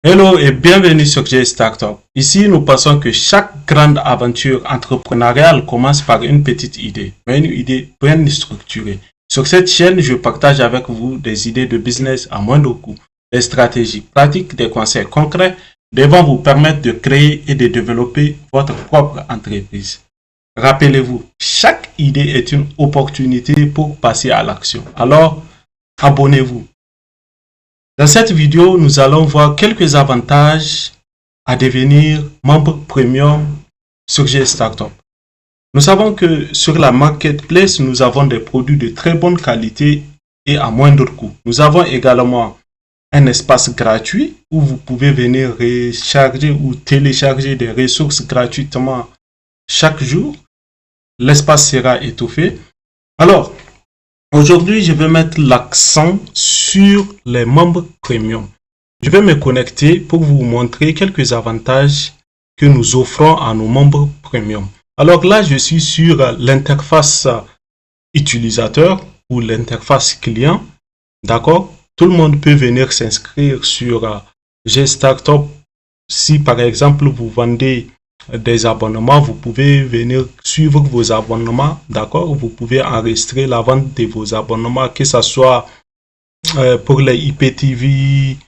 Hello et bienvenue sur J Startup. Ici, nous pensons que chaque grande aventure entrepreneuriale commence par une petite idée, mais une idée bien structurée. Sur cette chaîne, je partage avec vous des idées de business à moindre coût, des stratégies pratiques, des conseils concrets devant vous permettre de créer et de développer votre propre entreprise. Rappelez-vous, chaque idée est une opportunité pour passer à l'action. Alors, abonnez-vous. Dans cette vidéo, nous allons voir quelques avantages à devenir membre premium sur J Startup. Nous savons que sur la marketplace, nous avons des produits de très bonne qualité et à moindre coût. Nous avons également un espace gratuit où vous pouvez venir recharger ou télécharger des ressources gratuitement chaque jour. L'espace sera étoffé. Alors, aujourd'hui, je vais mettre l'accent sur les membres premium. Je vais me connecter pour vous montrer quelques avantages que nous offrons à nos membres premium. Alors là, je suis sur l'interface utilisateur ou l'interface client. D'accord? Tout le monde peut venir s'inscrire sur J Startup. Si par exemple, vous vendez des abonnements, vous pouvez venir suivre vos abonnements, d'accord? Vous pouvez enregistrer la vente de vos abonnements, que ce soit pour les IPTV,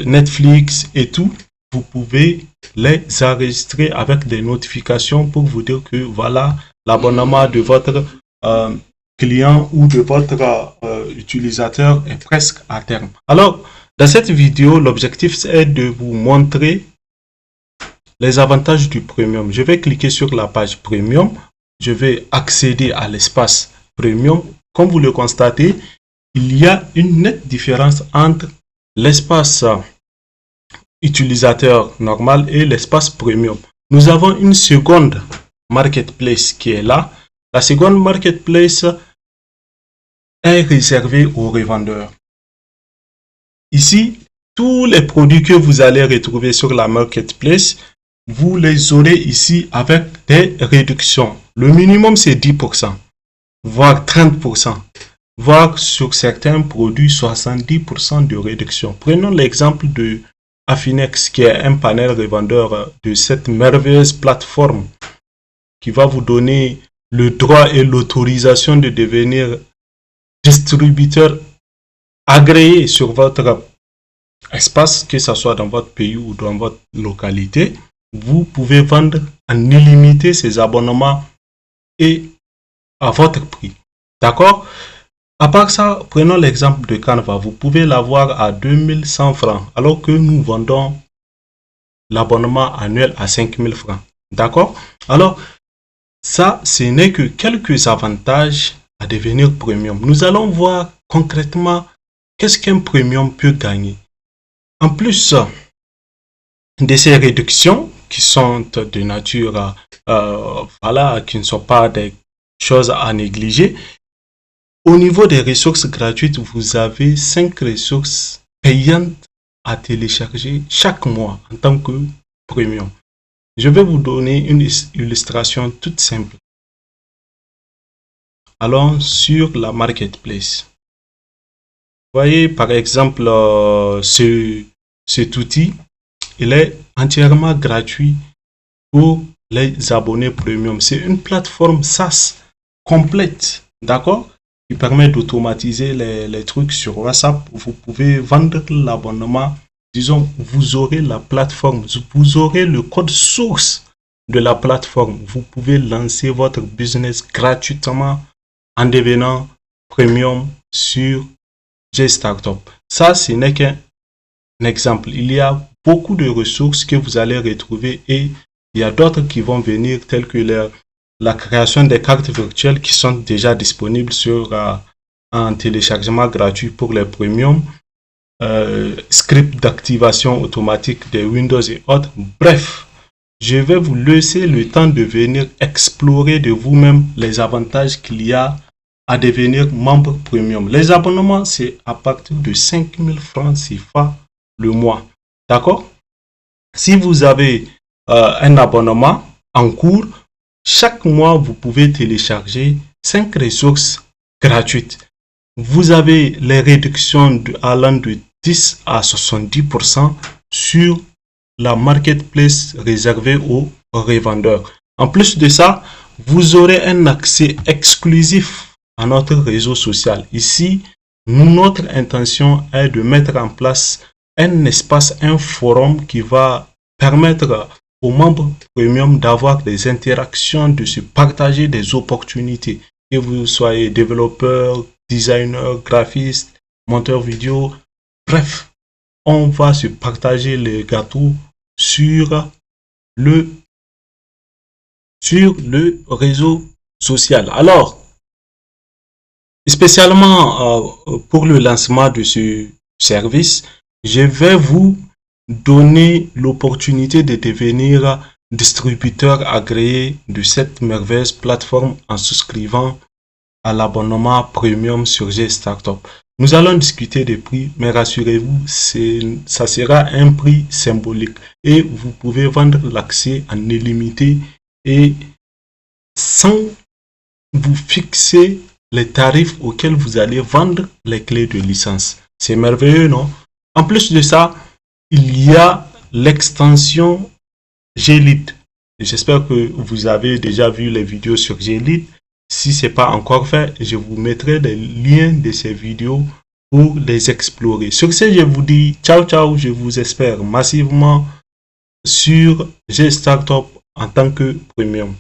Netflix et tout. Vous pouvez les enregistrer avec des notifications pour vous dire que voilà, l'abonnement de votre client ou de votre utilisateur est presque à terme. Alors, dans cette vidéo, l'objectif est de vous montrer les avantages du premium. Je vais cliquer sur la page premium. Je vais accéder à l'espace premium. Comme vous le constatez, il y a une nette différence entre l'espace utilisateur normal et l'espace premium. Nous avons une seconde marketplace qui est là. La seconde marketplace est réservée aux revendeurs. Ici, tous les produits que vous allez retrouver sur la marketplace, vous les aurez ici avec des réductions. Le minimum, c'est 10%, voire 30%, voire sur certains produits, 70% de réduction. Prenons l'exemple de Affinex, qui est un panel revendeur de cette merveilleuse plateforme qui va vous donner le droit et l'autorisation de devenir distributeur agréé sur votre espace, que ce soit dans votre pays ou dans votre localité. Vous pouvez vendre en illimité ces abonnements et à votre prix. D'accord? À part ça, prenons l'exemple de Canva. Vous pouvez l'avoir à 2100 francs alors que nous vendons l'abonnement annuel à 5000 francs. D'accord? Alors, ça, ce n'est que quelques avantages à devenir premium. Nous allons voir concrètement qu'est-ce qu'un premium peut gagner. En plus de ces réductions, qui sont de nature, qui ne sont pas des choses à négliger. Au niveau des ressources gratuites, vous avez 5 ressources payantes à télécharger chaque mois en tant que premium. Je vais vous donner une illustration toute simple. Allons sur la marketplace. Vous voyez par exemple cet outil. Il est entièrement gratuit pour les abonnés premium. C'est une plateforme SaaS complète, d'accord, qui permet d'automatiser les trucs sur WhatsApp. Vous pouvez vendre l'abonnement. Disons, vous aurez la plateforme, vous aurez le code source de la plateforme. Vous pouvez lancer votre business gratuitement en devenant premium sur J Startup. Ça, ce n'est qu'un exemple. Il y a beaucoup de ressources que vous allez retrouver et il y a d'autres qui vont venir telles que la création des cartes virtuelles qui sont déjà disponibles sur un téléchargement gratuit pour les premiums, script d'activation automatique des Windows et autres. Bref, je vais vous laisser le temps de venir explorer de vous-même les avantages qu'il y a à devenir membre premium. Les abonnements, c'est à partir de 5000 francs CFA le mois. D'accord? Si vous avez un abonnement en cours, chaque mois, vous pouvez télécharger 5 ressources gratuites. Vous avez les réductions allant de 10 à 70% sur la marketplace réservée aux revendeurs. En plus de ça, vous aurez un accès exclusif à notre réseau social. Ici, notre intention est de mettre en place un espace, un forum qui va permettre aux membres premium d'avoir des interactions, de se partager des opportunités. Que vous soyez développeur, designer, graphiste, monteur vidéo, bref, on va se partager les gâteaux sur le réseau social. Alors, spécialement pour le lancement de ce service, je vais vous donner l'opportunité de devenir distributeur agréé de cette merveilleuse plateforme en souscrivant à l'abonnement premium sur G-Startup. Nous allons discuter des prix, mais rassurez-vous, ça sera un prix symbolique et vous pouvez vendre l'accès en illimité et sans vous fixer les tarifs auxquels vous allez vendre les clés de licence. C'est merveilleux, non? En plus de ça, il y a l'extension G-Lead. J'espère que vous avez déjà vu les vidéos sur G-Lead. Si ce n'est pas encore fait, je vous mettrai les liens de ces vidéos pour les explorer. Sur ce, je vous dis ciao ciao. Je vous espère massivement sur G-Startup en tant que premium.